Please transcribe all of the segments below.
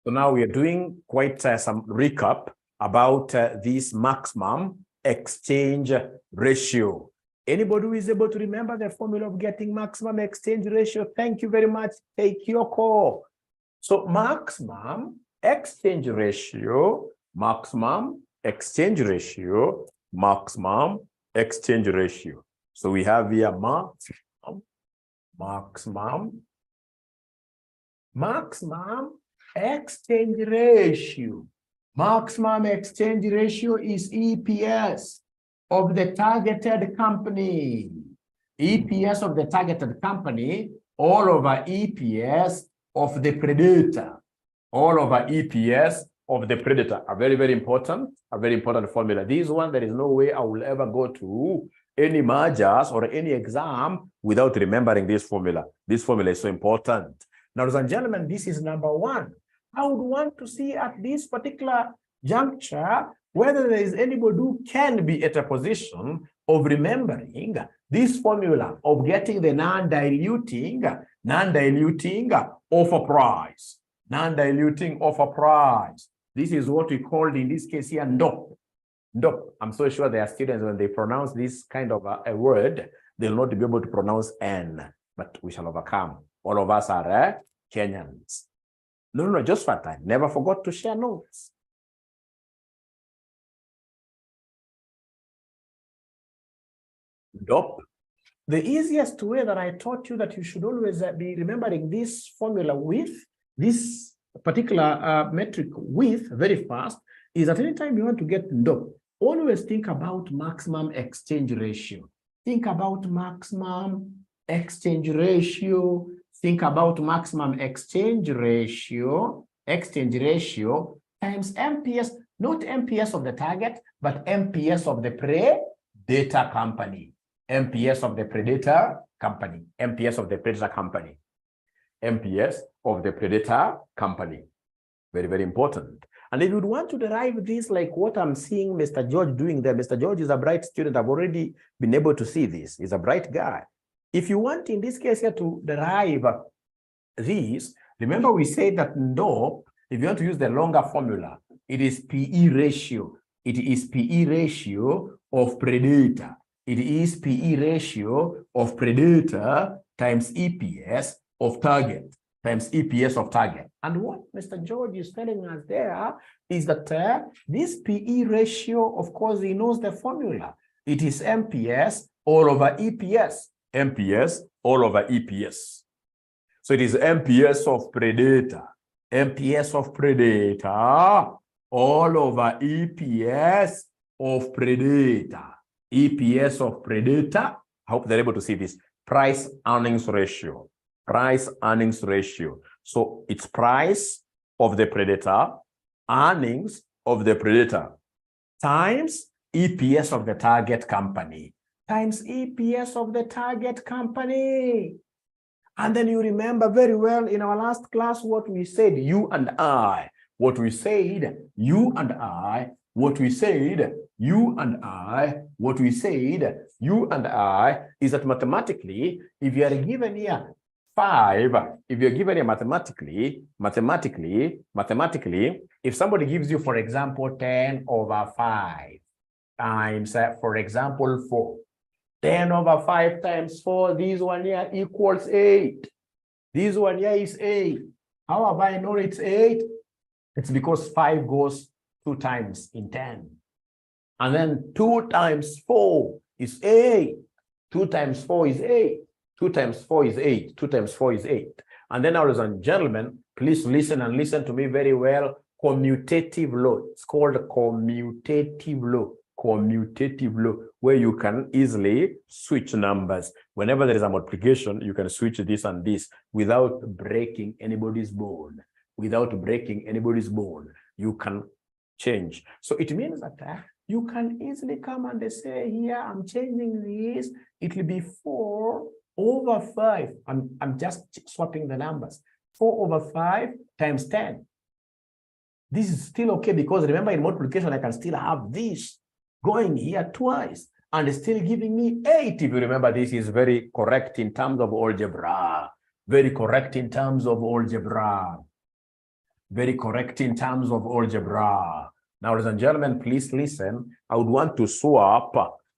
So now we are doing quite some recap about this maximum exchange ratio. Anybody who is able to remember the formula of getting maximum exchange ratio? Thank you very much. Take your call. So maximum exchange ratio, maximum exchange ratio, maximum exchange ratio. So we have here maximum exchange ratio. Maximum exchange ratio is EPS of the targeted company. EPS of the targeted company all over EPS of the predator. All over EPS of the predator. A very, very important formula. This one, there is no way I will ever go to any mergers or any exam without remembering this formula. This formula is so important. Now, ladies and gentlemen, this is number one. I would want to see at this particular juncture whether there is anybody who can be at a position of remembering this formula of getting the non-diluting offer price. Non-diluting offer price. This is what we called in this case here NDOP. NDOP. I'm so sure there are students when they pronounce this kind of a word, they'll not be able to pronounce N, but we shall overcome. All of us are Kenyans. No, just for time. Never forgot to share notes. NDOP. The easiest way that I taught you that you should always be remembering this formula with this particular metric with very fast is at any time you want to get NDOP, always think about maximum exchange ratio. Think about maximum exchange ratio. Think about maximum exchange ratio times MPS, not MPS of the target, but MPS of the predator company. MPS of the predator company. MPS of the predator company. MPS of the predator company. Very, very important. And if you would want to derive this like what I'm seeing Mr. George doing there, Mr. George is a bright student. I've already been able to see this. He's a bright guy. If you want in this case here to derive this, remember we said that NDOP, if you want to use the longer formula, it is PE ratio. It is PE ratio of predator. It is PE ratio of predator times EPS of target times EPS of target. And what Mr. George is telling us there is that this PE ratio, of course, he knows the formula. It is MPS all over EPS. MPS all over EPS. So it is MPS of predator. MPS of predator all over EPS of predator. EPS of predator. I hope they're able to see this. Price earnings ratio. Price earnings ratio. So it's price of the predator, earnings of the predator, times EPS of the target company, times EPS of the target company. And then you remember very well in our last class what we said, you and I. What we said, you and I. What we said, you and I. What we said, you and I, is that mathematically, if you are given here 5, if you're given here mathematically, if somebody gives you, for example, 10 over 5 times, for example, 4. 10 over 5 times 4, this one here equals 8. This one here is 8. How have I known it's 8? It's because 5 goes 2 times in 10. And then 2 times 4 is 8. 2 times 4 is 8. 2 times 4 is 8. 2 times 4 is 8. And then, ladies and gentlemen, please listen and listen to me very well. Commutative law. It's called commutative law. Commutative law, where you can easily switch numbers. Whenever there is a multiplication, you can switch this and this without breaking anybody's bone. Without breaking anybody's bone, you can change. So it means that you can easily come and say here, I'm changing this. It will be 4 over 5. I'm just swapping the numbers. 4 over 5 times 10. This is still okay because remember in multiplication, I can still have this going here twice and still giving me 8. If you remember, this is very correct in terms of algebra. Very correct in terms of algebra. Very correct in terms of algebra. Now, ladies and gentlemen, please listen. I would want to swap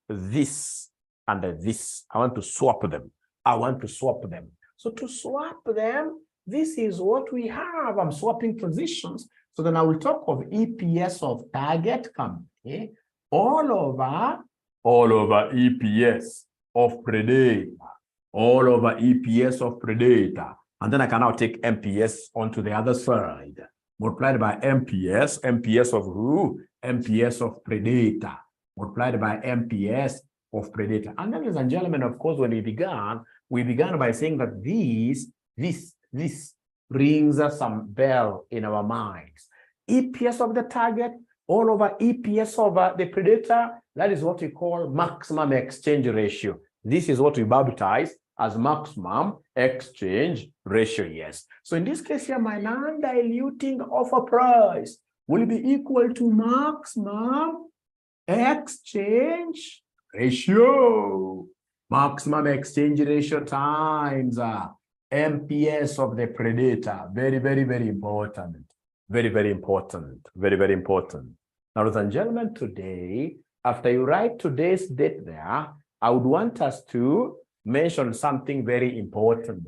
this and this. I want to swap them. I want to swap them. So to swap them, this is what we have. I'm swapping positions. So then I will talk of EPS of target company all over EPS of predator, all over EPS of predator. And then I can now take MPS onto the other side, multiplied by MPS, MPS of who? MPS of predator, multiplied by MPS of predator. And then, ladies and gentlemen, of course, when we began by saying that this rings us some bell in our minds. EPS of the target all over EPS of the predator, that is what we call maximum exchange ratio. This is what we baptize as maximum exchange ratio, yes. So in this case here, my non-diluting offer price will be equal to maximum exchange ratio. Maximum exchange ratio times MPS of the predator. Very, very, very important. Very, very important. Very, very important. Now, ladies and gentlemen, today, after you write today's date there, I would want us to mention something very important.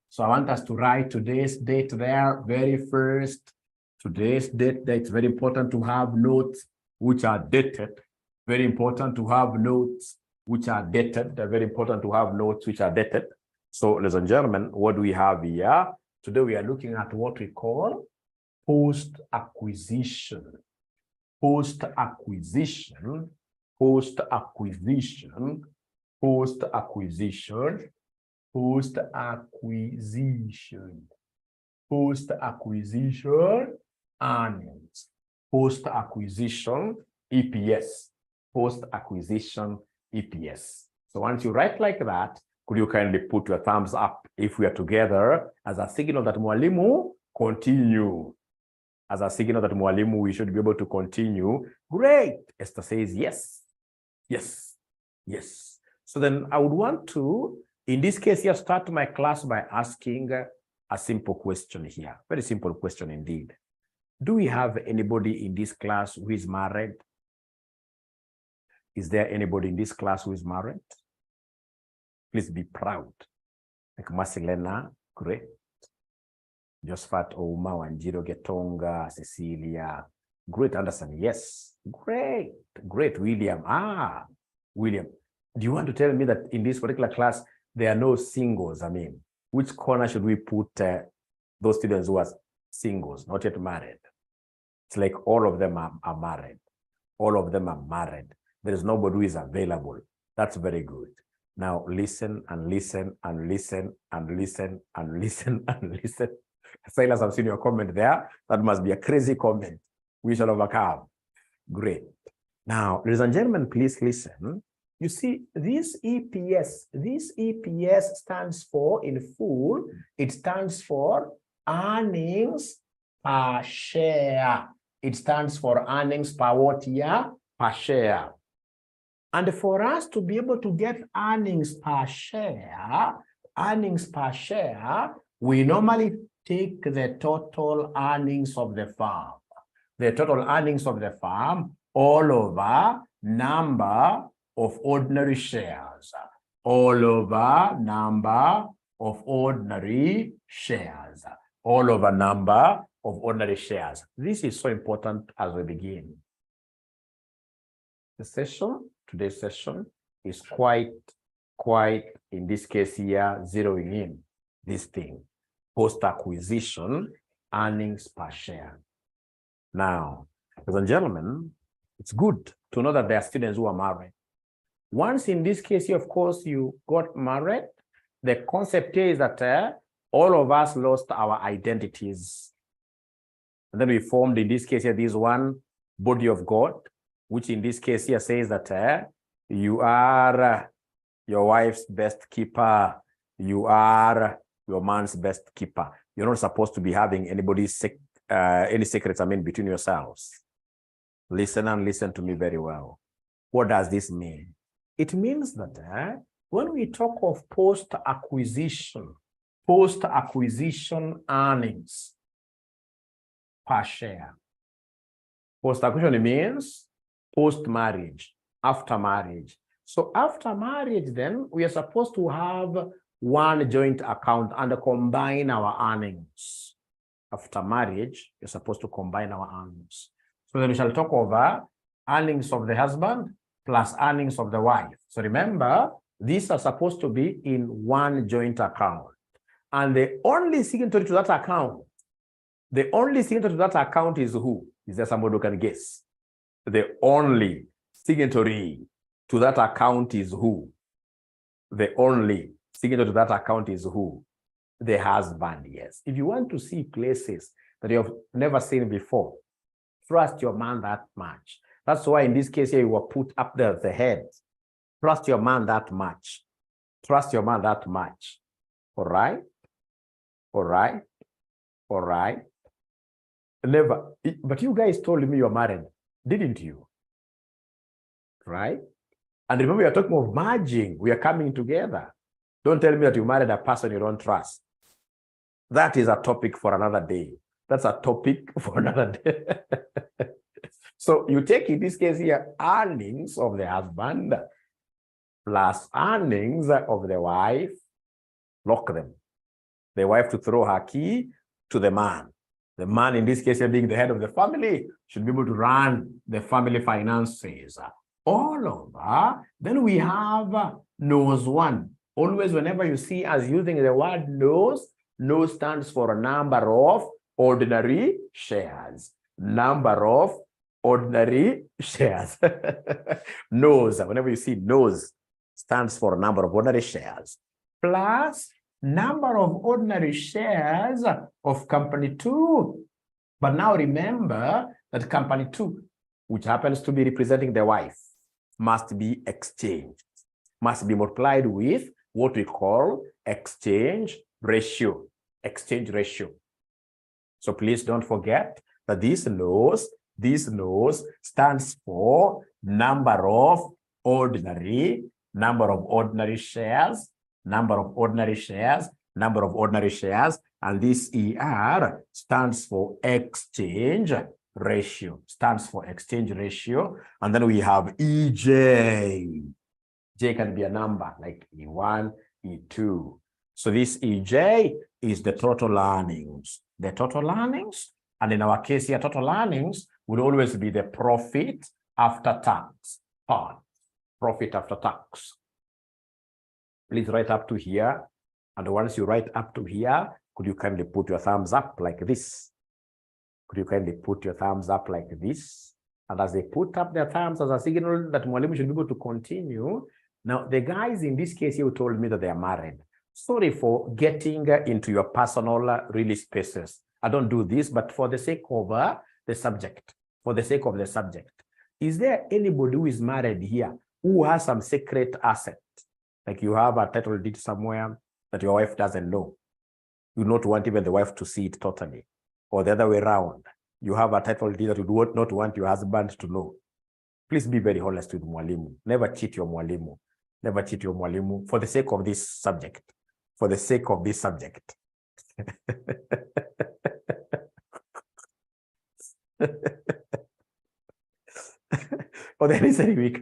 So I want us to write today's date there, very first. Today's date there, it's very important to have notes which are dated. Very important to have notes which are dated. They're very important to have notes which are dated. So, ladies and gentlemen, what do we have here? Today we are looking at what we call post-acquisition. Post-acquisition. Post-acquisition. Post-acquisition. Post-acquisition. Post-acquisition earnings. Post-acquisition EPS. Post-acquisition EPS. So once you write like that, could you kindly put your thumbs up if we are together as a signal that Mwalimu continue? As a signal that Mwalimu, we should be able to continue. Great. Esther says yes. Yes. Yes. So then I would want to, in this case here, start my class by asking a simple question here. Very simple question indeed. Do we have anybody in this class who is married? Is there anybody in this class who is married? Please be proud. Like Marcelena, great. Josephat Ouma, Wanjiro Getonga, Cecilia, great. Anderson, yes. Great. Great. William. William. Do you want to tell me that in this particular class, there are no singles? I mean, which corner should we put those students who are singles, not yet married? It's like all of them are married. All of them are married. There is nobody who is available. That's very good. Now listen and listen and listen and listen and listen and listen. Silas, I've seen your comment there. That must be a crazy comment. We shall overcome. Great. Now, ladies and gentlemen, please listen. You see, this EPS stands for, in full, it stands for earnings per share. It stands for earnings per what year? Per share. And for us to be able to get earnings per share, we normally take the total earnings of the firm. The total earnings of the firm all over number of ordinary shares. All over number of ordinary shares. All over number of ordinary shares. This is so important as we begin. The session, today's session, is quite, in this case here, zeroing in this thing. Post-acquisition earnings per share. Now, ladies and gentlemen, it's good to know that there are students who are married. Once in this case here, of course, you got married, the concept here is that all of us lost our identities. And then we formed, in this case here, this one body of God, which in this case here says that you are your wife's best keeper. You are your man's best keeper. You're not supposed to be having anybody's any secrets, I mean, between yourselves. Listen and listen to me very well. What does this mean? It means that when we talk of post-acquisition earnings, per share. Post-acquisition means post-marriage, after marriage. So after marriage, then we are supposed to have one joint account and combine our earnings. After marriage, you're supposed to combine our earnings. So then we shall talk over earnings of the husband plus earnings of the wife. So remember, these are supposed to be in one joint account. And the only signatory to that account, is who? Is there somebody who can guess? The only signatory to that account is who? The only signatory to that account is who? The husband, yes. If you want to see places that you have never seen before, trust your man that much. That's why in this case here, you were put up there at the head. Trust your man that much. Trust your man that much. All right? All right? All right? Never. But you guys told me you're married, didn't you? Right? And remember, we are talking of merging. We are coming together. Don't tell me that you married a person you don't trust. That is a topic for another day. That's a topic for another day. So you take, in this case here, earnings of the husband plus earnings of the wife, lock them. The wife to throw her key to the man. The man, in this case, being the head of the family, should be able to run the family finances. All over, then we have knows one. Always, whenever you see us using the word knows, knows stands for a number of ordinary shares. Number of ordinary shares. Knows, whenever you see knows, stands for a number of ordinary shares. Plus number of ordinary shares of company 2. But now remember that company 2, which happens to be representing the wife, must be exchanged, must be multiplied with what we call exchange ratio. Exchange ratio. So please don't forget that this knows stands for number of ordinary shares, number of ordinary shares, and this ER stands for exchange ratio, and then we have EJ. J can be a number like E1, E2. So this EJ is the total earnings. The total earnings, and in our case here, total earnings would always be the profit after tax part. Profit after tax. Please write up to here. And once you write up to here, could you kindly put your thumbs up like this? Could you kindly put your thumbs up like this? And as they put up their thumbs as a signal that Mwalimu should be able to continue. Now, the guys in this case, you told me that they are married. Sorry for getting into your personal really spaces. I don't do this, but for the sake of the subject, is there anybody who is married here who has some secret asset? Like you have a title deed somewhere that your wife doesn't know. You do not want even the wife to see it totally. Or the other way around. You have a title deed that you do not want your husband to know. Please be very honest with Mwalimu. Never cheat your Mwalimu. Never cheat your Mwalimu for the sake of this subject. For the sake of this subject. For the necessary week.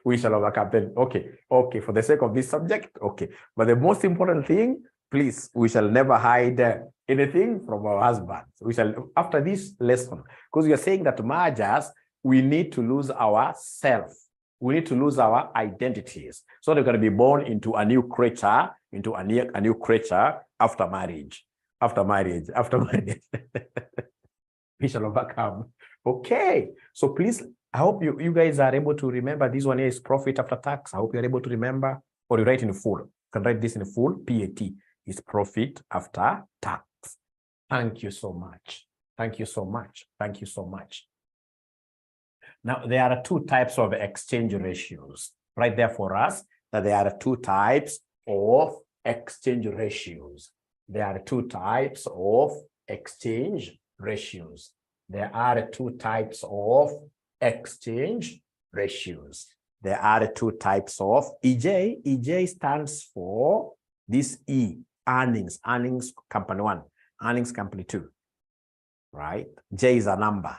We shall overcome them. Okay, for the sake of this subject, okay. But the most important thing, please, we shall never hide anything from our husbands. We shall, after this lesson, because we are saying that mergers, we need to lose our self. We need to lose our identities. So they're going to be born into a new creature, after marriage. We shall overcome. Okay. So please, I hope you guys are able to remember this one here is profit after tax. I hope you're able to remember, or you write in full. You can write this in full. PAT is profit after tax. Thank you so much. Thank you so much. Thank you so much. Now, there are two types of exchange ratios. Right there for us, that there are two types of exchange ratios. There are two types of exchange ratios. There are two types of exchange ratios. There are two types of EJ. EJ stands for this E, earnings company 1, earnings company 2. right? J is a number.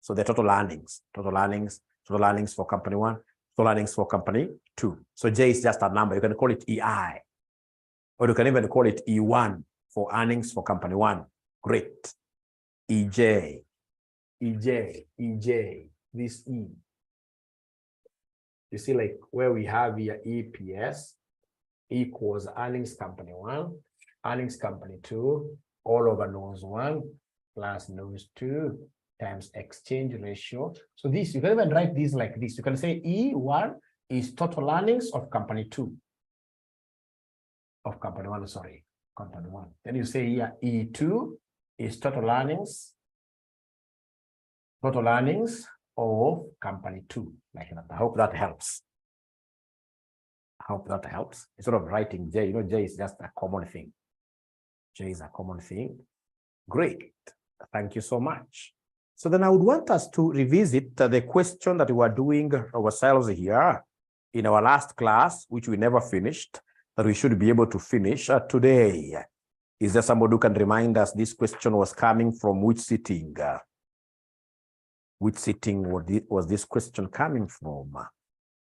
So the total earnings for company one, total earnings for company two. So J is just a number. You can call it EI, or you can even call it E1 for earnings for company one. Great. EJ, this E. You see, like where we have here EPS equals earnings company one, earnings company two, all over nose one plus nose two times exchange ratio. So this, you can even write this like this. You can say E1 is total earnings of company two. Of company one, sorry, company one. Then you say here E2 is total earnings of company two, like that. I hope that helps. Instead of writing J, J is just a common thing. J is a common thing. Great. Thank you so much. So then I would want us to revisit the question that we were doing ourselves here in our last class, which we never finished, that we should be able to finish today. Is there somebody who can remind us this question was coming from which sitting? Which sitting was this question coming from?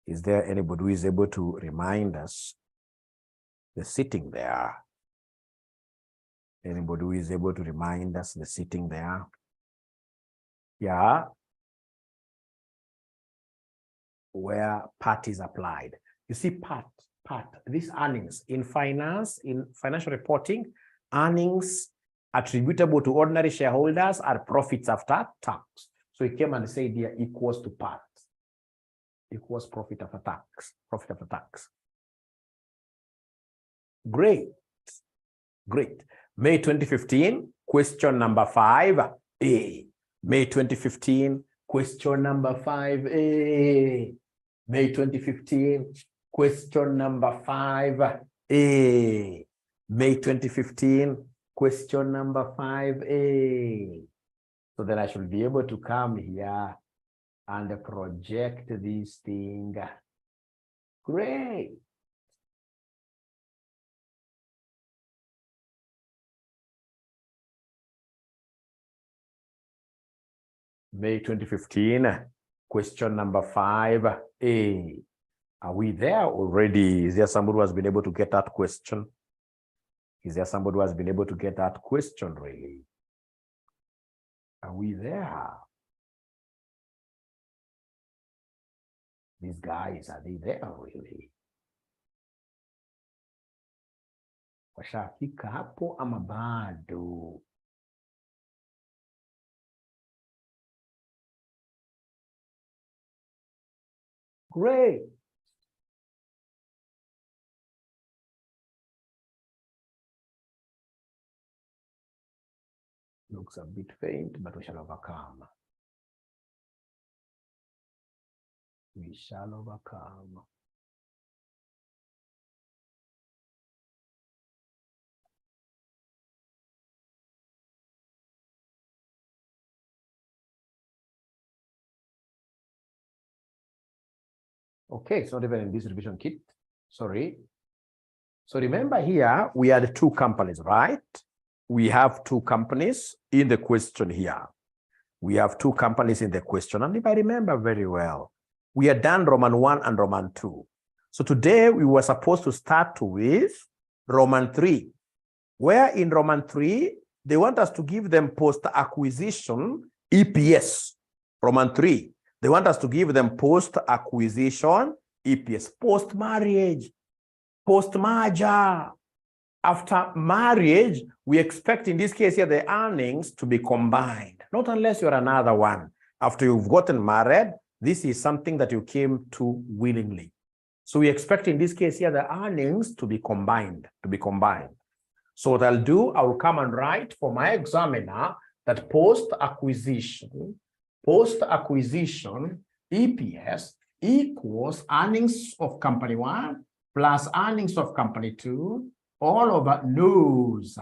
Is there anybody who is able to remind us the sitting there? Anybody who is able to remind us the sitting there? Yeah. Where part is applied. You see part, these earnings in finance, in financial reporting, earnings attributable to ordinary shareholders are profits after tax. So he came and said here equals to part, equals profit after tax. Great. May 2015, question number 5A. May 2015, question number 5A. May 2015, question number 5A. May 2015, question number 5A. So then I should be able to come here and project this thing. Great. May 2015, question number 5A. Are we there already? Is there somebody who has been able to get that question? Is there somebody who has been able to get that question really? Are we there? These guys, are they there really? Washafika hapo ama bado? Great. Looks a bit faint, but we shall overcome. We shall overcome. Okay, it's not even in this revision kit. Sorry. So remember here, we had two companies, right? We have two companies in the question here. We have two companies in the question. And if I remember very well, we had done Roman 1 and Roman 2. So today we were supposed to start with Roman 3, where in Roman 3, they want us to give them post-acquisition EPS. Roman 3, they want us to give them post-acquisition EPS, post-marriage, post-merger. After marriage, we expect in this case here the earnings to be combined, not unless you're another one. After you've gotten married, this is something that you came to willingly. So we expect in this case here the earnings to be combined, So what I'll do, I will come and write for my examiner that post-acquisition EPS equals earnings of company 1 plus earnings of company 2 all over nose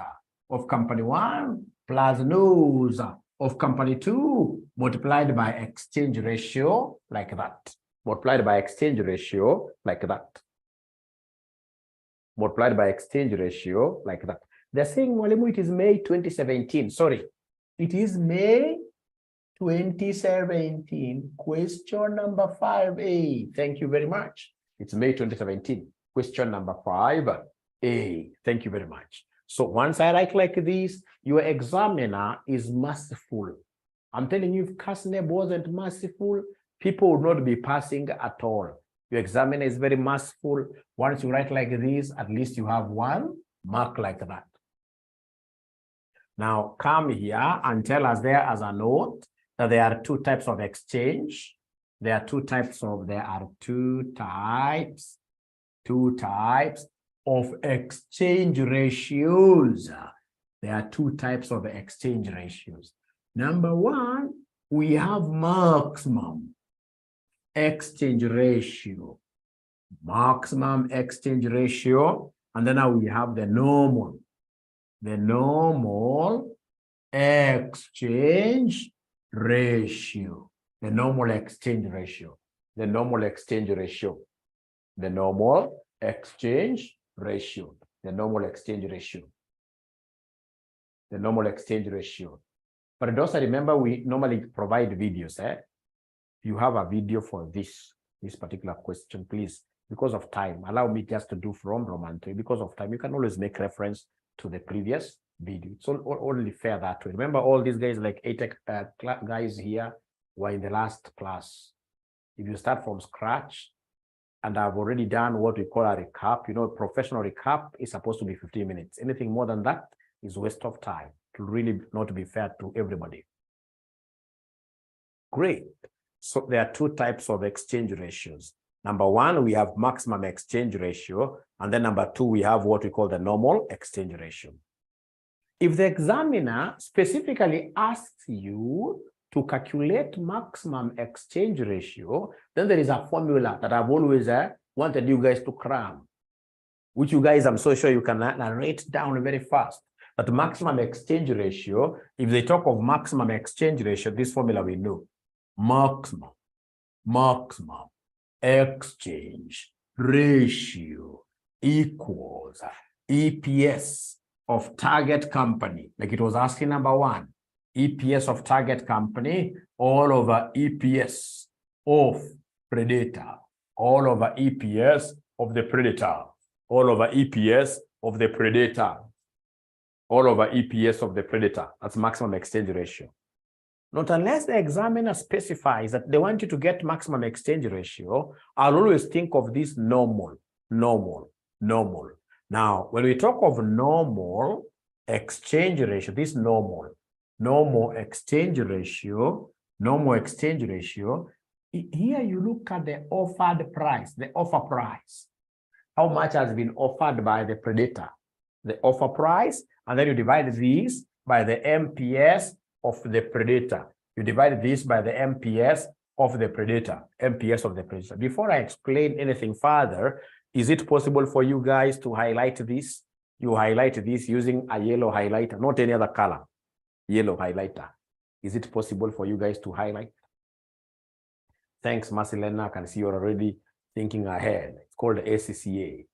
of company 1 plus nose of company 2 multiplied by exchange ratio like that. Multiplied by exchange ratio like that. Multiplied by exchange ratio like that. They're saying, Mwalimu, it is May 2017. Sorry. It is May 2017, question number 5A. Thank you very much. It's May 2017, question number 5A. Thank you very much. So once I write like this, your examiner is merciful. I'm telling you, if CASNEB wasn't merciful, people would not be passing at all. Your examiner is very merciful. Once you write like this, at least you have 1 mark like that. Now come here and tell us there as a note that there are 2 types of exchange. There are 2 types of exchange ratios. There are 2 types of exchange ratios. Number 1, we have maximum exchange ratio. Maximum exchange ratio. And then now we have the normal. The normal exchange ratio. The normal exchange ratio. The normal exchange ratio. The normal exchange ratio. The normal exchange ratio. The normal exchange ratio. But also remember, we normally provide videos. You have a video for this particular question, please. Because of time, allow me just to do from Roman 3. Because of time, you can always make reference to the previous video. It's only fair that way. Remember, all these guys, like 8 guys here, were in the last class. If you start from scratch, and I've already done what we call a recap, you know, professional recap is supposed to be 15 minutes. Anything more than that is waste of time. To really not be fair to everybody. Great. So there are 2 types of exchange ratios. Number 1, we have maximum exchange ratio. And then number 2, we have what we call the normal exchange ratio. If the examiner specifically asks you to calculate maximum exchange ratio, then there is a formula that I've always wanted you guys to cram, which you guys, I'm so sure you can narrate down very fast. But maximum exchange ratio, if they talk of maximum exchange ratio, this formula we know. Maximum exchange ratio equals EPS of target company. Like it was asking number 1, EPS of target company all over EPS of predator, all over EPS of the predator, all over EPS of the predator, all over EPS of the predator. That's maximum exchange ratio. Not unless the examiner specifies that they want you to get maximum exchange ratio, I'll always think of this normal. Now, when we talk of normal exchange ratio, this normal exchange ratio, here you look at the offered price, the offer price. How much has been offered by the predator? The offer price, and then you divide this by the MPS of the predator. You divide this by the MPS of the predator, MPS of the predator. Before I explain anything further, is it possible for you guys to highlight this? You highlight this using a yellow highlighter, not any other color, yellow highlighter. Is it possible for you guys to highlight? Thanks, Marcelena. I can see you're already thinking ahead. It's called ACCA.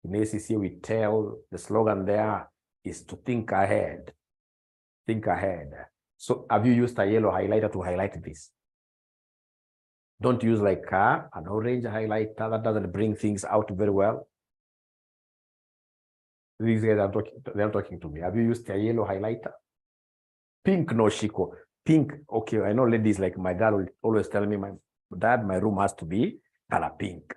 In ACCA, we tell the slogan there is to think ahead. Think ahead. So have you used a yellow highlighter to highlight this? Don't use like an orange highlighter. That doesn't bring things out very well. These guys are they're talking to me. Have you used a yellow highlighter? Pink, no, Shiko. Pink, okay. I know ladies like my dad will always tell me, my dad, my room has to be color pink.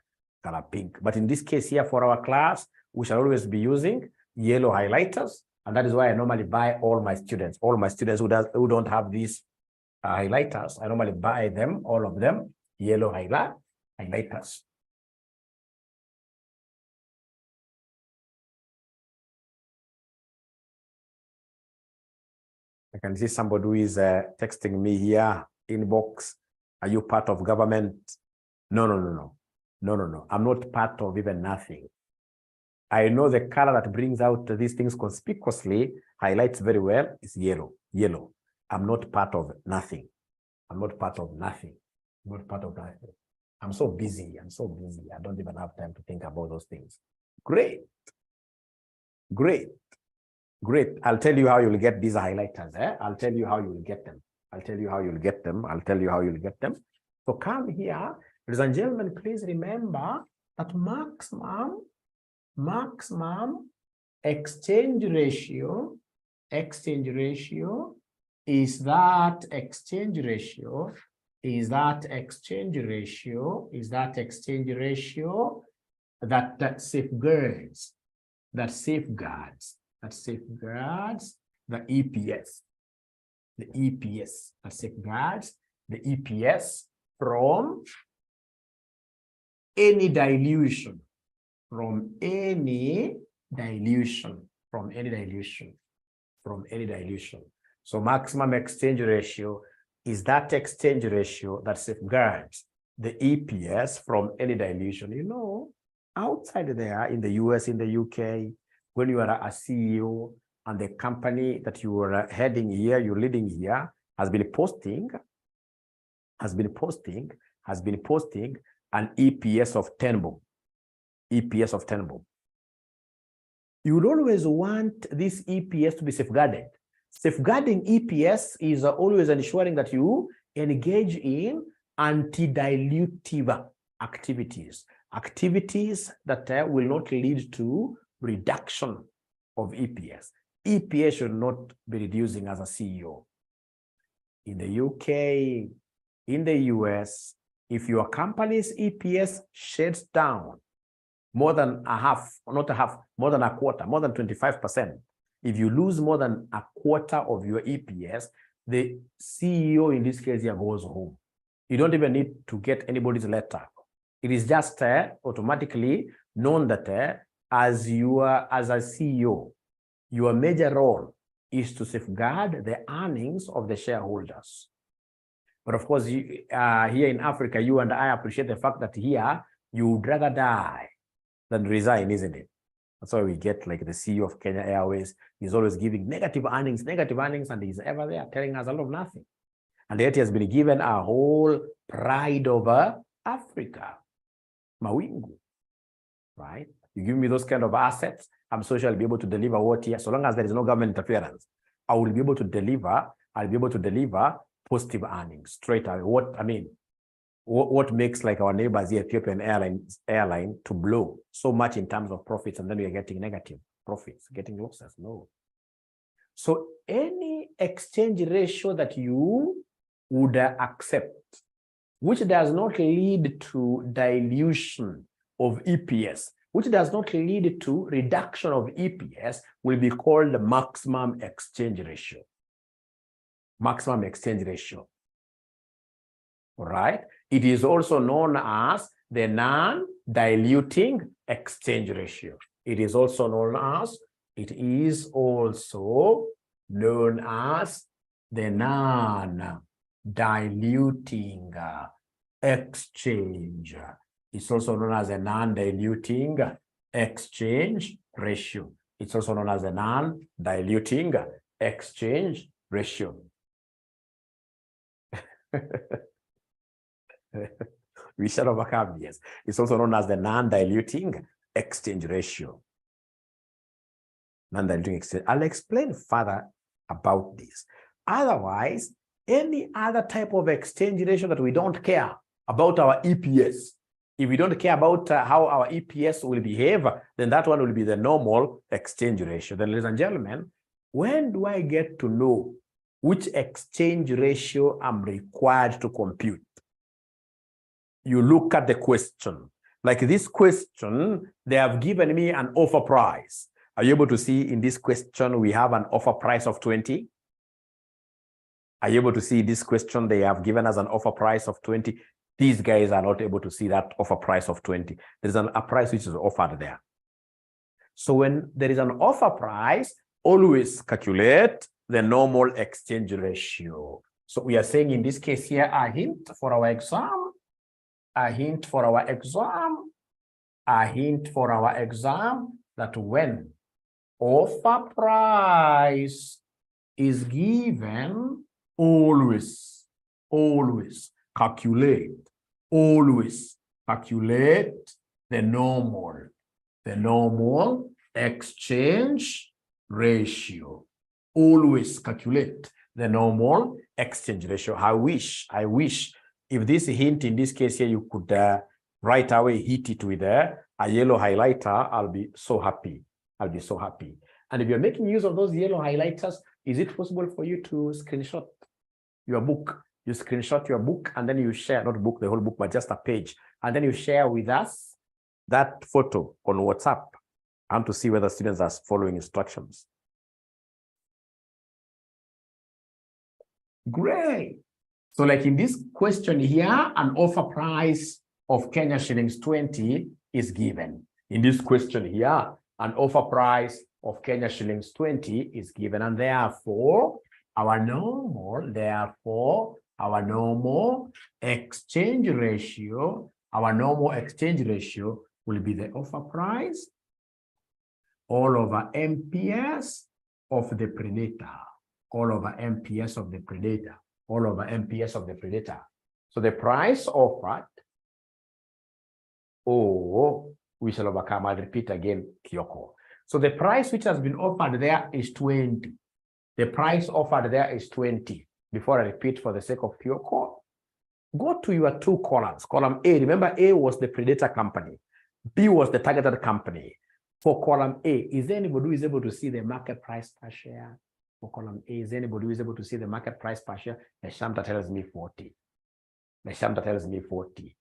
But in this case here for our class, we shall always be using yellow highlighters. And that is why I normally buy all my students who don't have these highlighters. I normally buy them, all of them, yellow highlighters. I can see somebody who is texting me here, inbox. Are you part of government? No. I'm not part of even nothing. I know the color that brings out these things conspicuously, highlights very well, is yellow. I'm not part of nothing. I'm so busy. I don't even have time to think about those things. Great. Great. I'll tell you how you'll get these highlighters. I'll tell you how you'll get them. I'll tell you how you'll get them. I'll tell you how you'll get them. So come here, ladies and gentlemen, please remember that maximum exchange ratio is that exchange ratio that safeguards the EPS. The EPS that safeguards the EPS from any dilution, So maximum exchange ratio is that exchange ratio that safeguards the EPS from any dilution. You know, outside there in the US, in the UK, when you are a CEO and the company that you are heading here, you're leading here, has been posting an EPS of 10 bob. You would always want this EPS to be safeguarded. Safeguarding EPS is always ensuring that you engage in anti-dilutive activities that will not lead to reduction of EPS. EPS should not be reducing as a CEO. In the UK, in the US, if your company's EPS sheds down more than more than a quarter, more than 25%, if you lose more than a quarter of your EPS, the CEO in this case here goes home. You don't even need to get anybody's letter. It is just automatically known that as a CEO, your major role is to safeguard the earnings of the shareholders. But of course, here in Africa, you and I appreciate the fact that here you would rather die than resign, isn't it? That's why we get like the CEO of Kenya Airways. He's always giving negative earnings, and he's ever there telling us a lot of nothing. And yet he has been given a whole pride over Africa. Mawingu, right? You give me those kind of assets, I'm sure I'll be able to deliver what here. So long as there is no government interference, I will be able to deliver, positive earnings straight away. What makes like our neighbors, the Ethiopian airline to blow so much in terms of profits, and then we are getting negative profits, getting losses? No. So any exchange ratio that you would accept, which does not lead to dilution of EPS, which does not lead to reduction of EPS, will be called the maximum exchange ratio. Maximum exchange ratio. All right. It is also known as the non-diluting exchange ratio. It is also known as the non-diluting exchange. It's also known as a non-diluting exchange ratio. It's also known as a non-diluting exchange ratio. We shall overcome this. It's also known as the non-diluting exchange ratio. Non-diluting exchange. I'll explain further about this. Otherwise, any other type of exchange ratio that we don't care about our EPS, if we don't care about how our EPS will behave, then that one will be the normal exchange ratio. Then, ladies and gentlemen, when do I get to know which exchange ratio I'm required to compute? You look at the question. Like this question, they have given me an offer price. Are you able to see in this question, we have an offer price of 20? Are you able to see this question? They have given us an offer price of 20. These guys are not able to see that offer price of 20. There's a price which is offered there. So when there is an offer price, always calculate the normal exchange ratio. So we are saying in this case here, a hint for our exam, that when offer price is given, always calculate the normal exchange ratio. Always calculate the normal exchange ratio. I wish if this hint in this case here, you could right away hit it with a yellow highlighter. I'll be so happy. I'll be so happy. And if you're making use of those yellow highlighters, is it possible for you to screenshot your book? You screenshot your book and then you share, not book, the whole book, but just a page. And then you share with us that photo on WhatsApp. I want to see whether students are following instructions. Great. So like in this question here, an offer price of Kenya shillings 20 is given. In this question here, an offer price of Kenya shillings 20 is given. And therefore, our normal exchange ratio, will be the offer price all over MPS of the predator. All over MPS of the predator, all over MPS of the predator. So the price offered, we shall overcome. I'll repeat again, Kyoko. So the price which has been offered there is 20. The price offered there is 20. Before I repeat for the sake of Kyoko, go to your two columns. Column A, remember A was the predator company. B was the targeted company. For column A, is there anybody who is able to see the market price per share? For column A, is anybody who is able to see the market price per share? The Shamta tells me 40. The Shamta tells me 40.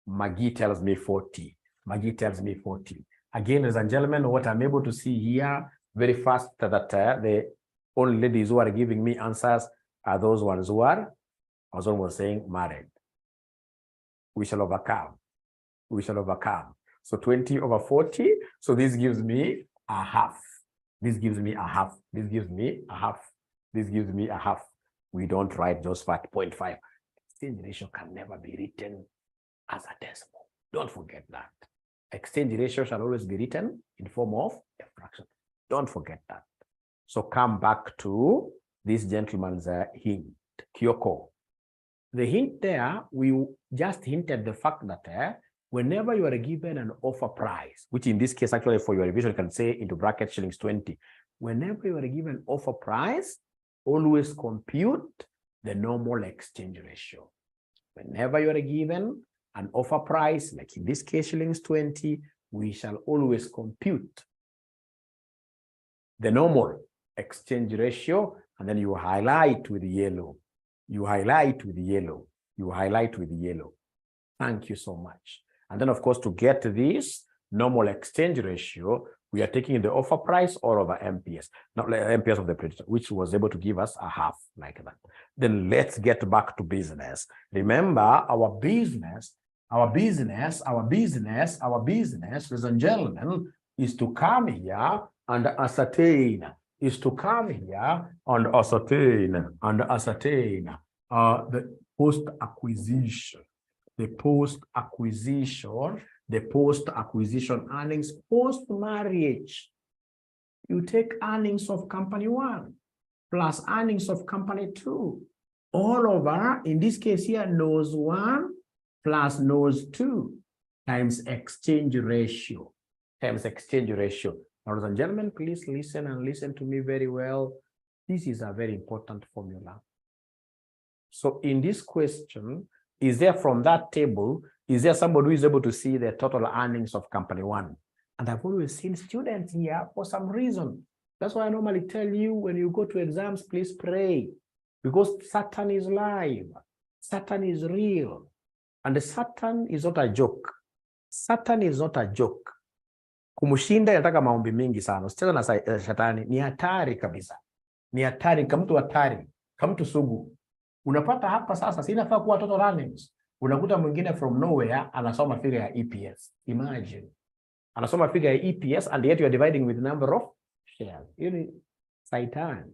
Maggie tells me 40. Maggie tells me 40. Again, ladies and gentlemen, what I'm able to see here very fast that the only ladies who are giving me answers are those ones who are, as one was saying, married. We shall overcome. We shall overcome. So 20 over 40. So this gives me a half. This gives me a half. This gives me a half. This gives me a half. We don't write just 0.5. Exchange ratio can never be written as a decimal. Don't forget that. Exchange ratio shall always be written in form of a fraction. Don't forget that. So come back to this gentleman's hint, Kyoko. The hint there, we just hinted the fact that whenever you are given an offer price, which in this case, actually for your revision, you can say into bracket shillings 20. Whenever you are given offer price, always compute the normal exchange ratio. Whenever you are given an offer price, like in this case, shillings 20, we shall always compute the normal exchange ratio, and then you highlight with yellow. You highlight with yellow. You highlight with yellow. Thank you so much. And then, of course, to get this normal exchange ratio, we are taking the offer price all over MPS, not like MPS of the predator, which was able to give us a half like that. Then let's get back to business. Remember, our business, ladies and gentlemen, is to come here and ascertain, the post-acquisition earnings, post-marriage. You take earnings of company 1 plus earnings of company 2, all over, in this case here, nose 1 plus nose 2 times exchange ratio, Ladies and gentlemen, please listen and listen to me very well. This is a very important formula. So in this question, is there from that table, is there somebody who is able to see the total earnings of company 1? And I've always seen students here for some reason. That's why I normally tell you when you go to exams, please pray. Because Satan is live. Satan is real. And Satan is not a joke. Satan is not a joke. Kumushinda yataka maombi mingi sana. Usicheza na shetani. Ni hatari kabisa. Ni hatari. Kamtu hatari. Kamtu sugu. Unapata hapa sasa, sinafaa kuwa total earnings. Unakuta mwingine from nowhere anasoma figure ya EPS. Imagine. Anasoma figure ya EPS and yet you are dividing with number of shares. You need Satan.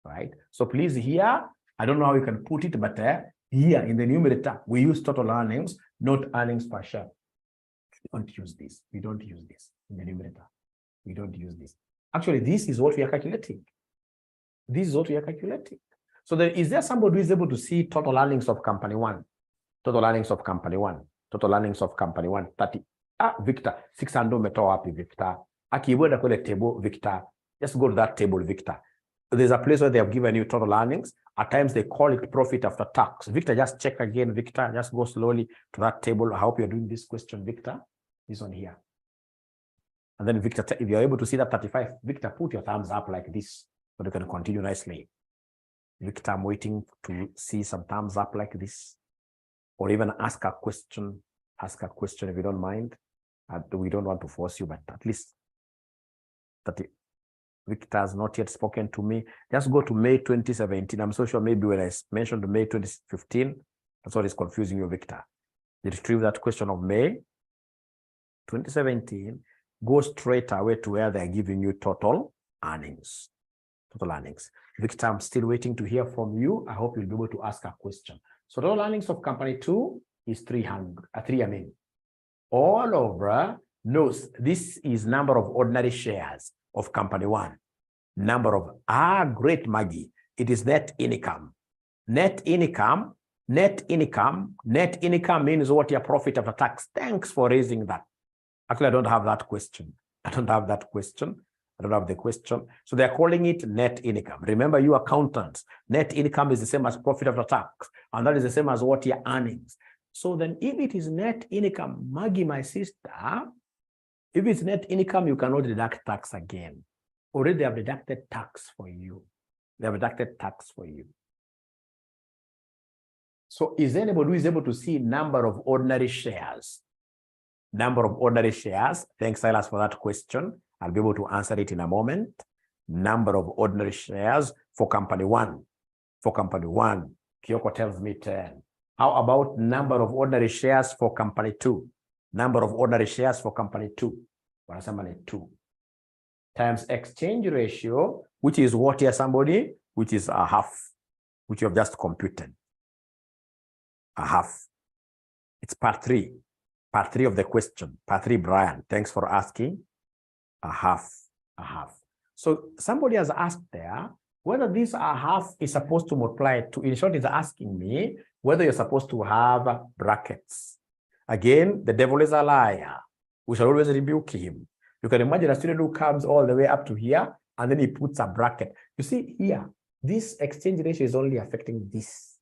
Right? So please here, I don't know how you can put it, but here in the numerator, we use total earnings, not earnings per share. We don't use this. We don't use this in the numerator. We don't use this. Actually, this is what we are calculating. This is what we are calculating. So there, is there somebody who is able to see total earnings of company 1? Total earnings of company 1. Total earnings of company 1. 30. Victor. 600 umetoa wapi Victor? Akiweda kule table Victor. Just go to that table, Victor. There's a place where they have given you total earnings. At times they call it profit after tax. Victor, just check again, Victor. Just go slowly to that table. I hope you're doing this question, Victor. This one here. And then Victor, if you're able to see that 35, Victor, put your thumbs up like this so you can continue nicely. Victor, I'm waiting to see some thumbs up like this. Or even ask a question. Ask a question if you don't mind. We don't want to force you, but at least that Victor has not yet spoken to me. Just go to May 2017. I'm so sure maybe when I mentioned May 2015, that's what is confusing you, Victor. You retrieve that question of May 2017, go straight away to where they're giving you total earnings. Total earnings. Victor, I'm still waiting to hear from you. I hope you'll be able to ask a question. So total earnings of company 2 is 300. All over, no, this is number of ordinary shares of company 1. Number of, great Maggie. It is net income. Net income means what your profit after tax. Thanks for raising that. Actually, I don't have that question. I don't have the question. So they're calling it net income. Remember, you accountants, net income is the same as profit after tax. And that is the same as what your earnings. So then if it is net income, Maggie, my sister, if it's net income, you cannot deduct tax again. Already they have deducted tax for you. They have deducted tax for you. So is anybody who is able to see number of ordinary shares? Number of ordinary shares. Thanks, Silas, for that question. I'll be able to answer it in a moment. Number of ordinary shares for company 1. For company 1, Kyoko tells me 10. How about number of ordinary shares for company 2? Number of ordinary shares for company 2. What is somebody 2? Times exchange ratio, which is what here somebody, which is a half, which you have just computed. A half. It's part 3. Part 3 of the question. Part 3, Brian. Thanks for asking. A half. A half. So somebody has asked there whether this a half is supposed to multiply to, in short, is asking me whether you're supposed to have brackets. Again, the devil is a liar. We shall always rebuke him. You can imagine a student who comes all the way up to here and then he puts a bracket. You see here, this exchange ratio is only affecting this.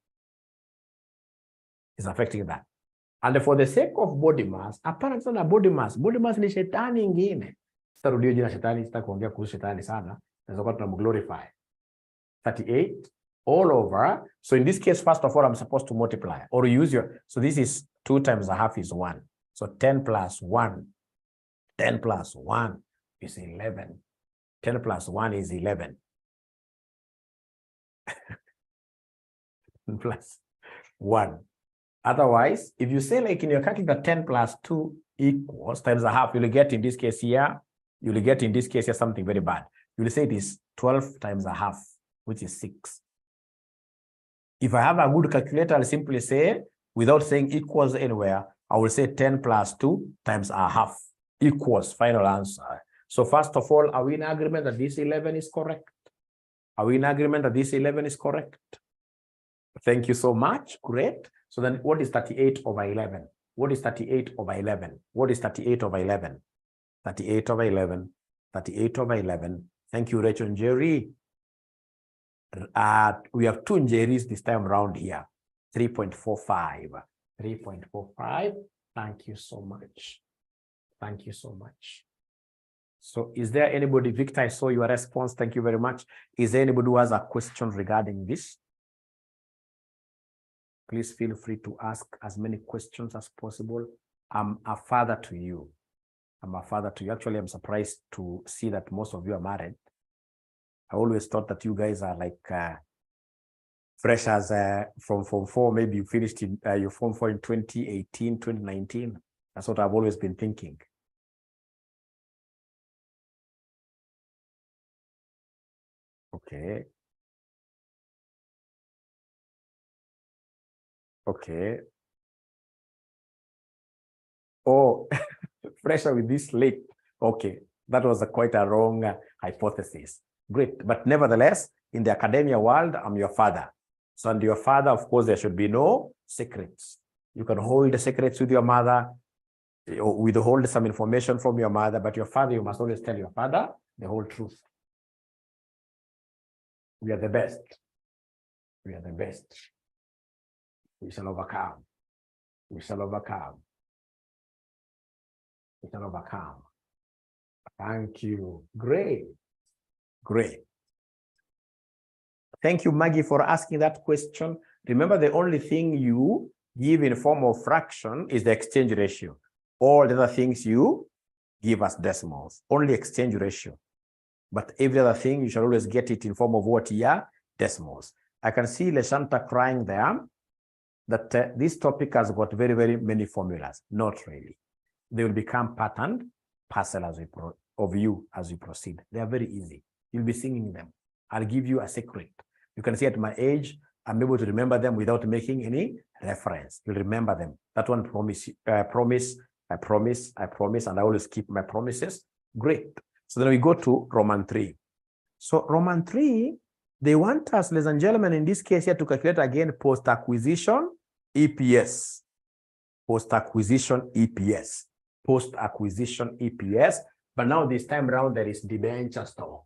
It's affecting that. And for the sake of body mass, apparently not body mass ni shetani ingine. Sitarudio jina shetani, sitakuongea kuhusu shetani sana. Nazokuwa tunamglorify. 38 all over. So in this case, first of all, I'm supposed to multiply or use your, so this is 2 times a half is 1. So 10 plus 1. 10 plus 1 is 11. 10 plus 1 is 11. Plus 1. Otherwise, if you say like in your calculator 10 plus 2 equals times a half, you'll get in this case here, you'll get in this case here something very bad. You'll say it is 12 times a half, which is 6. If I have a good calculator, I'll simply say, without saying equals anywhere, I will say 10 plus 2 times a half equals final answer. So first of all, are we in agreement that this 11 is correct? Are we in agreement that this 11 is correct? Thank you so much. Great. So then what is 38 over 11? What is 38 over 11? What is 38 over 11? 38 over 11. 38 over 11. Thank you, Rachel and Jerry. We have 2 Jerry's this time around here. 3.45. 3.45. Thank you so much. Thank you so much. So is there anybody, Victor, I saw your response. Thank you very much. Is there anybody who has a question regarding this? Please feel free to ask as many questions as possible. I'm a father to you. I'm a father to you. Actually, I'm surprised to see that most of you are married. I always thought that you guys are like fresh as from Form 4. Maybe you finished in your Form 4 in 2018, 2019. That's what I've always been thinking. Okay. Okay. Oh, fresher with this late. Okay. That was quite a wrong hypothesis. Great. But nevertheless, in the academia world, I'm your father. So, and your father, of course, there should be no secrets. You can hold the secrets with your mother, or withhold some information from your mother, but your father, you must always tell your father the whole truth. We are the best. We are the best. We shall overcome. We shall overcome. We shall overcome. Thank you. Great. Great. Thank you, Maggie, for asking that question. Remember, the only thing you give in form of fraction is the exchange ratio. All the other things you give as decimals, only exchange ratio. But every other thing, you shall always get it in form of what? Yeah, decimals. I can see Leshanta crying there that this topic has got very, very many formulas. Not really. They will become patterned, parcel as we as you proceed. They are very easy. You'll be singing them. I'll give you a secret. You can see at my age, I'm able to remember them without making any reference. You'll remember them. That one promise, I promise, and I always keep my promises. Great. So then we go to Roman 3. So Roman 3, they want us, ladies and gentlemen, in this case here to calculate again post-acquisition EPS. Post-acquisition EPS. Post-acquisition EPS. But now this time around, there is debenture stock.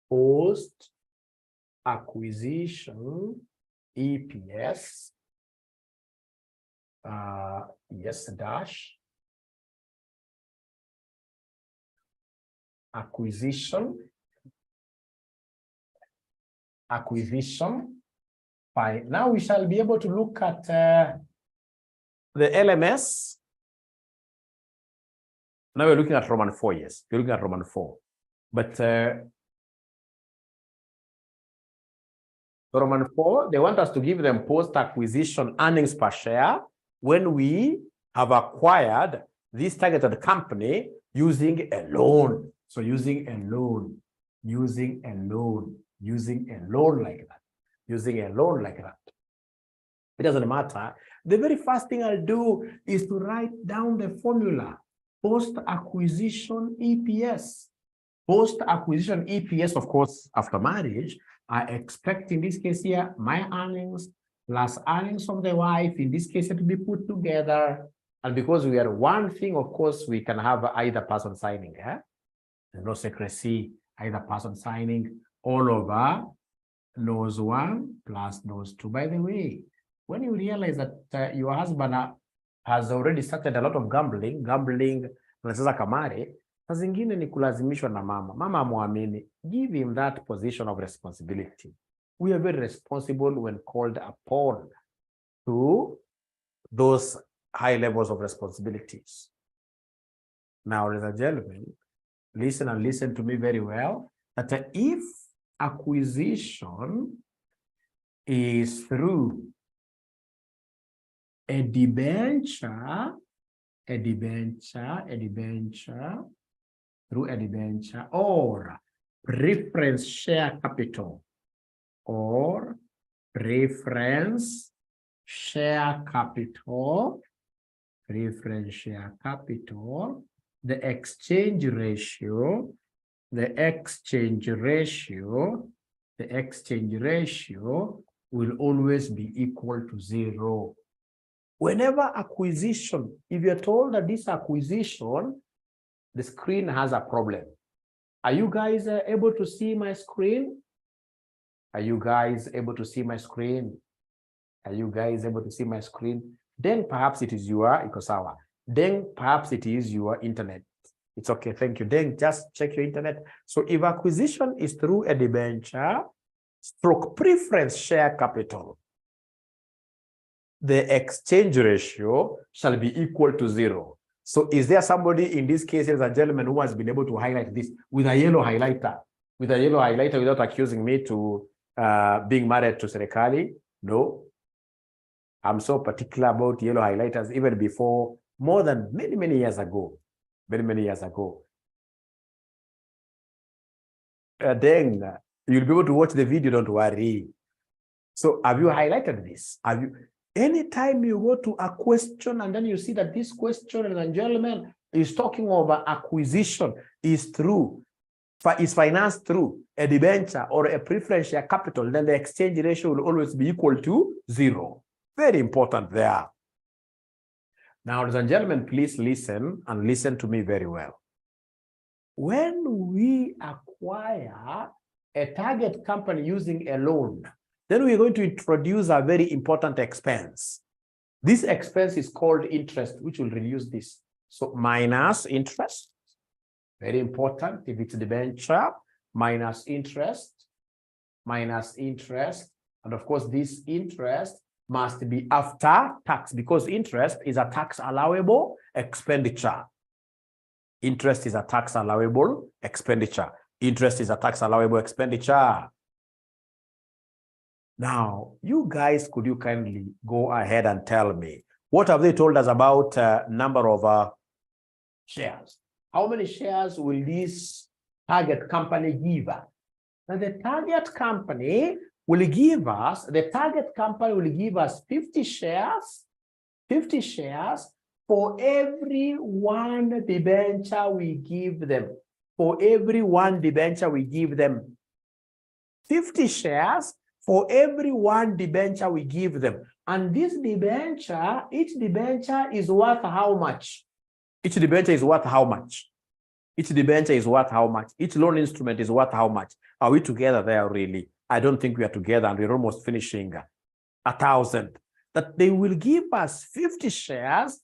Post-acquisition EPS. Yes, dash. Acquisition. Fine. Now we shall be able to look at the LMS. Now we're looking at Roman 4, yes. We're looking at Roman 4. But Roman 4, they want us to give them post-acquisition earnings per share when we have acquired this targeted company using a loan. So using a loan like that. It doesn't matter. The very first thing I'll do is to write down the formula. Post-acquisition EPS. Post-acquisition EPS, of course, after marriage, I expect in this case here, my earnings plus earnings of the wife, in this case, to be put together. And because we are one thing, of course, we can have either person signing. There's no secrecy, either person signing all over nose 1 plus nose 2. By the way, when you realize that your husband has already started a lot of gambling, anacheza kamari, saa zingine ni kulazimishwa na mama muamini, give him that position of responsibility. We are very responsible when called upon to those high levels of responsibilities. Now, ladies and gentlemen, listen and listen to me very well, that if acquisition is through a debenture, through a debenture or preference share capital, the exchange ratio will always be equal to 0. Whenever acquisition, if you're told that this acquisition, the screen has a problem. Are you guys able to see my screen? Are you guys able to see my screen? Then perhaps it is your Ikosawa. Then perhaps it is your internet. It's okay, thank you. Then just check your internet. So if acquisition is through a debenture stroke preference share capital, the exchange ratio shall be equal to 0. So is there somebody in this case, ladies and gentlemen, who has been able to highlight this with a yellow highlighter? Without accusing me to being married to Serekali? No. I'm so particular about yellow highlighters even before, more than many years ago. Then you'll be able to watch the video, don't worry. So have you highlighted this? Anytime you go to a question and then you see that this question, ladies and gentlemen, is talking about acquisition is financed through a debenture or a preference share capital, then the exchange ratio will always be equal to 0. Very important there. Now, ladies and gentlemen, please listen and listen to me very well. When we acquire a target company using a loan, then we're going to introduce a very important expense. This expense is called interest, which will reduce this. So minus interest, very important. If it's debenture, minus interest, and of course this interest must be after tax, because interest is a tax allowable expenditure. Interest is a tax allowable expenditure. Interest is a tax allowable expenditure. Now, you guys, could you kindly go ahead and tell me, what have they told us about number of shares? How many shares will this target company give us? Now, the target company will give us, 50 shares, for every one debenture we give them. For every one debenture we give them. 50 shares for every one debenture we give them. And this debenture, each debenture is worth how much? Each debenture is worth how much? Each debenture is worth how much? Each loan instrument is worth how much? Are we together there really? I don't think we are together, and we're almost finishing 1,000. That they will give us 50 shares,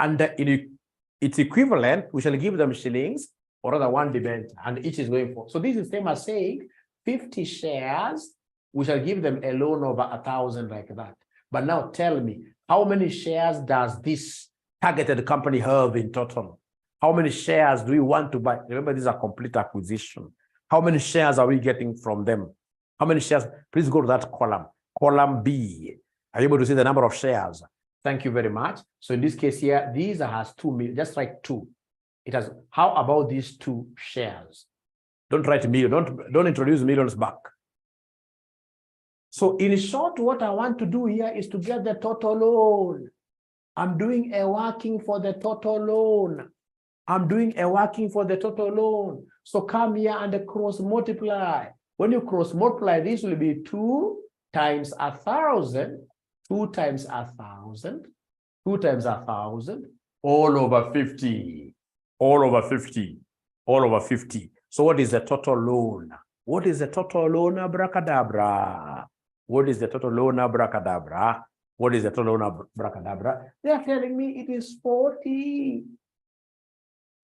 and in its equivalent, we shall give them shillings, or rather one debenture, and each is going for. So this is same as saying 50 shares, we shall give them a loan over 1,000 like that. But now tell me, how many shares does this targeted company have in total? How many shares do we want to buy? Remember, this is a complete acquisition. How many shares are we getting from them? How many shares? Please go to that column. Column B. Are you able to see the number of shares? Thank you very much. So in this case here, these has 2 million, just write 2. It has, how about these 2 shares? Don't write million, don't introduce millions back. So in short, what I want to do here is to get the total loan. I'm doing a working for the total loan. So come here and cross multiply. When you cross multiply, this will be 2 times 1,000, 2 times 1,000, 2 times 1,000, all over 50, all over 50, all over 50. So what is the total loan? What is the total loan, abracadabra? What is the total loan, abracadabra? What is the total loan, abracadabra? They are telling me it is 40.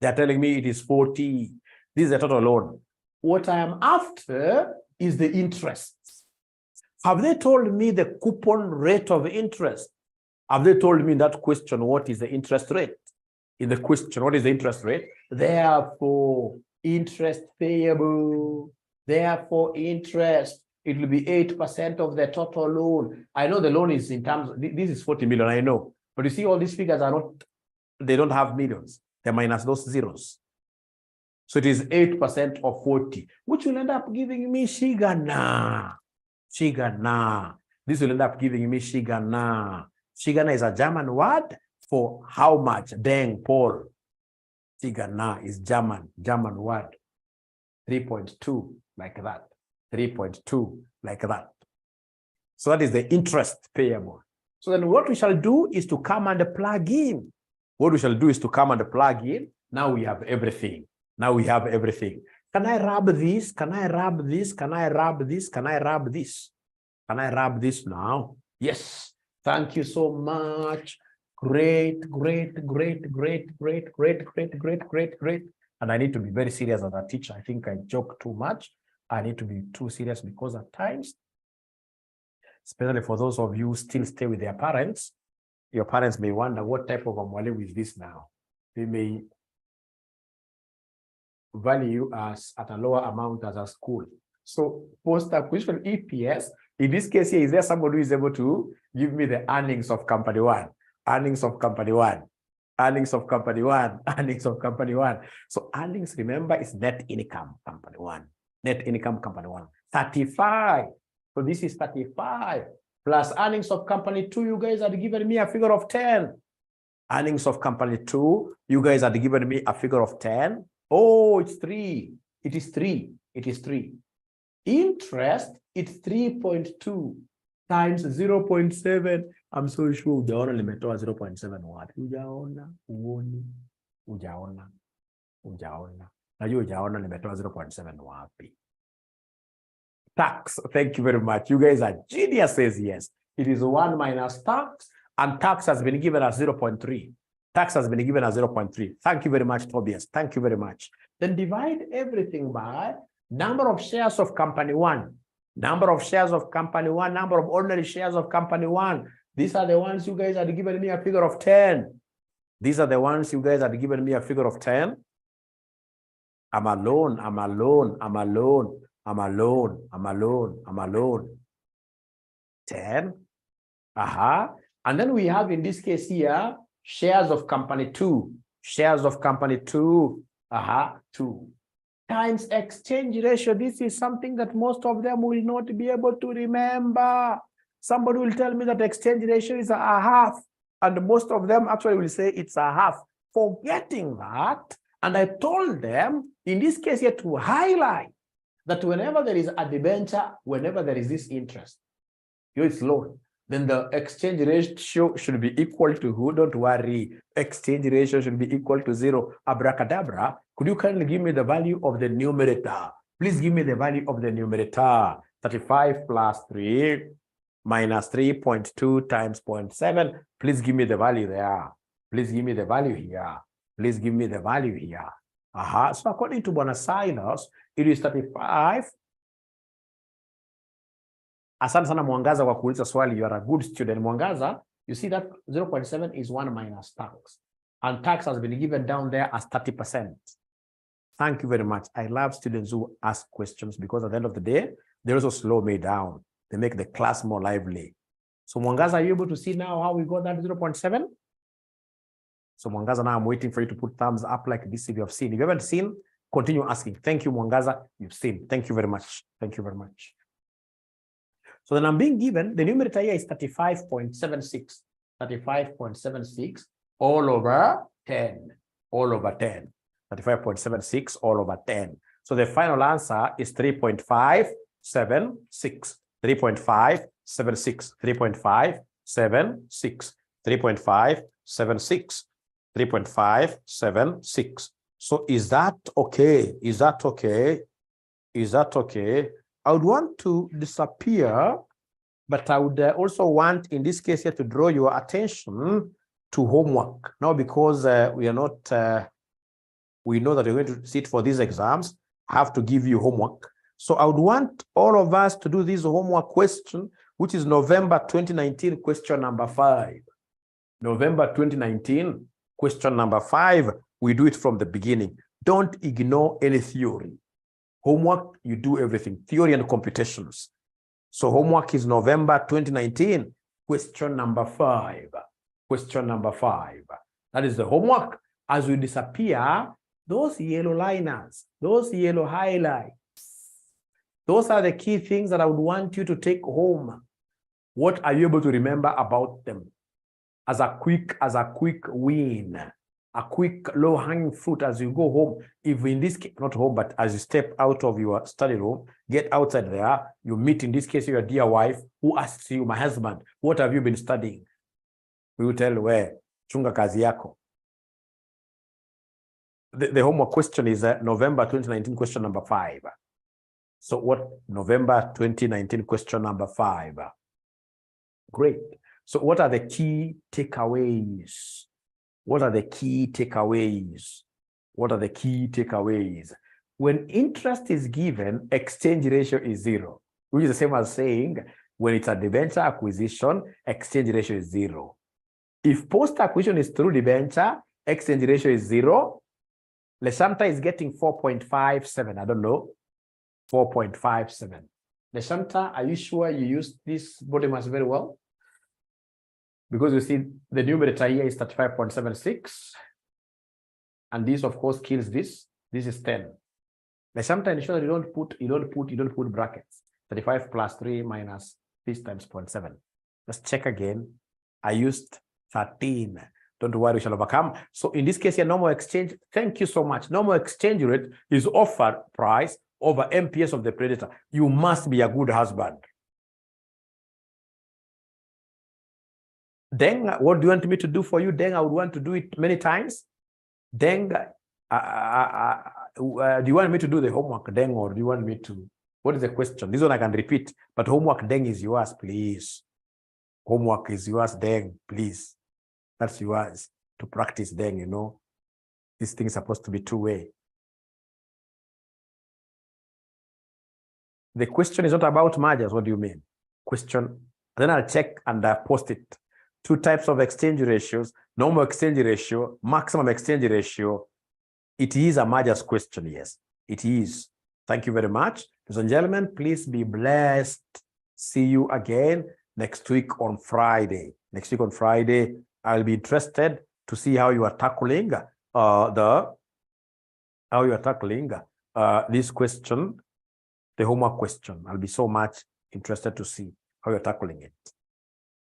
They are telling me it is 40. This is the total loan. What I am after is the interest. Have they told me the coupon rate of interest? Have they told me in that question what is the interest rate? In the question, what is the interest rate? Therefore, interest payable. Therefore, interest, it will be 8% of the total loan. I know the loan is in terms, this is 40 million, I know. But you see, all these figures are not, they don't have millions. They're minus those zeros. So it is 8% of 40, which will end up giving me Shigana. Shigana. This will end up giving me Shigana. Shigana is a German word for how much? Deng, Paul. Shigana is German word. 3.2, like that. 3.2, like that. So that is the interest payable. So then what we shall do is to come and plug in. What we shall do is to come and plug in. Now we have everything. Now we have everything. Can I rub this? Can I rub this? Can I rub this? Can I rub this? Can I rub this now? Yes. Thank you so much. Great, great, great, great, great, great, great, great, great, great. And I need to be very serious as a teacher. I think I joke too much. I need to be too serious because at times, especially for those of you who still stay with their parents, your parents may wonder what type of 𝑪𝑰𝑭𝑨 is this now. They may value us at a lower amount as a school. So post-acquisition EPS, in this case here, is there somebody who is able to give me the earnings of company one? Earnings of company one. Earnings of company one. Earnings of company one. So earnings, remember, is net income company one. Net income company one. 35. So this is 35. Plus earnings of company two, you guys had given me a figure of 10. Earnings of company two, you guys had given me a figure of 10. Oh, it's 3. It is 3. It is 3. Interest, it's 3.2 times 0.7. I'm so sure ujaona limetoa 0.7 wapi. Ujaona, uoni, ujaona. Najua ujaona limetoa 0.7 wapi. Tax. Thank you very much. You guys are geniuses. Yes. It is 1 minus tax, and tax has been given as 0.3. Tax has been given as 0.3. Thank you very much, Tobias. Thank you very much. Then divide everything by number of shares of company 1. Number of shares of company 1, number of ordinary shares of company 1. These are the ones you guys had given me a figure of 10. These are the ones you guys had given me a figure of 10. I'm alone, I'm alone, I'm alone, I'm alone, I'm alone, I'm alone. 10. And then we have in this case here, shares of company 2. Shares of company 2. 2. Times exchange ratio. This is something that most of them will not be able to remember. Somebody will tell me that exchange ratio is a half, and most of them actually will say it's a half, forgetting that. And I told them, in this case here, to highlight that whenever there is a debenture, whenever there is this interest, it's loan, then the exchange ratio should be equal to who? Don't worry. Exchange ratio should be equal to 0. Abracadabra. Could you kindly give me the value of the numerator? Please give me the value of the numerator. 35 plus 3 minus 3.2 times 0.7. Please give me the value there. Please give me the value here. Please give me the value here. So according to Bwana Silas, it is 35. Asante sana Mwangaza kwa kuuliza swali. You are a good student. Mwangaza, you see that 0.7 is 1 minus tax. And tax has been given down there as 30%. Thank you very much. I love students who ask questions, because at the end of the day, they also slow me down. They make the class more lively. So Mwangaza, are you able to see now how we got that 0.7? So Mwangaza, now I'm waiting for you to put thumbs up like this if you have seen. If you haven't seen, continue asking. Thank you, Mwangaza. You've seen. Thank you very much. Thank you very much. So then I'm being given, the numerator here is 35.76. 35.76 all over 10. All over 10. 35.76 all over 10. So the final answer is 3.576. 3.576. 3.576. 3.576. 3.576. So is that okay? Is that okay? Is that okay? I would want to disappear, but I would also want, in this case here, to draw your attention to homework. Now, because we are not, we know that you're going to sit for these exams, I have to give you homework. So I would want all of us to do this homework question, which is November 2019, question number 5. November 2019, question number 5. We do it from the beginning. Don't ignore any theory. Homework, you do everything, theory and computations. So homework is November 2019, question number 5. Question number 5. That is the homework. As we disappear, those yellow liners, those yellow highlights, those are the key things that I would want you to take home. What are you able to remember about them? As a quick win. A quick low-hanging fruit as you go home. If in this case, not home, but as you step out of your study room, get outside there, you meet, in this case, your dear wife, who asks you, my husband, what have you been studying? We will tell, where? Chunga kazi yako. The homework question is November 2019, question number 5. So what? November 2019, question number 5. Great. So what are the key takeaways? What are the key takeaways? What are the key takeaways? When interest is given, exchange ratio is 0, which is the same as saying when it's a debenture acquisition, exchange ratio is 0. If post-acquisition is through debenture, exchange ratio is 0. Leshanta is getting 4.57. I don't know. 4.57. Leshanta, are you sure you used this body mass very well? Because you see the numerator here is 35.76. And this, of course, kills this. This is 10. Sometimes ensure that you don't put brackets. 35 plus 3 minus this times 0.7. Let's check again. I used 13. Don't worry, we shall overcome. So in this case here, normal exchange. Thank you so much. Normal exchange rate is offer price over MPS of the predator. You must be a good husband. Then what do you want me to do for you? Then I would want to do it many times. Then do you want me to do the homework then, or do you want me to What is the question? This one I can repeat, but homework Deng is yours, please. Homework is yours, Deng, please. That's yours to practice Deng, you know. This thing is supposed to be two-way. The question is not about mergers. What do you mean? Question. Then I'll check and post it. 2 types of exchange ratios, normal exchange ratio, maximum exchange ratio. It is a mergers question, yes. It is. Thank you very much. Ladies and gentlemen, please be blessed. See you again next week on Friday. Next week on Friday, I'll be interested to see how you are tackling this question, the homework question. I'll be so much interested to see how you're tackling it.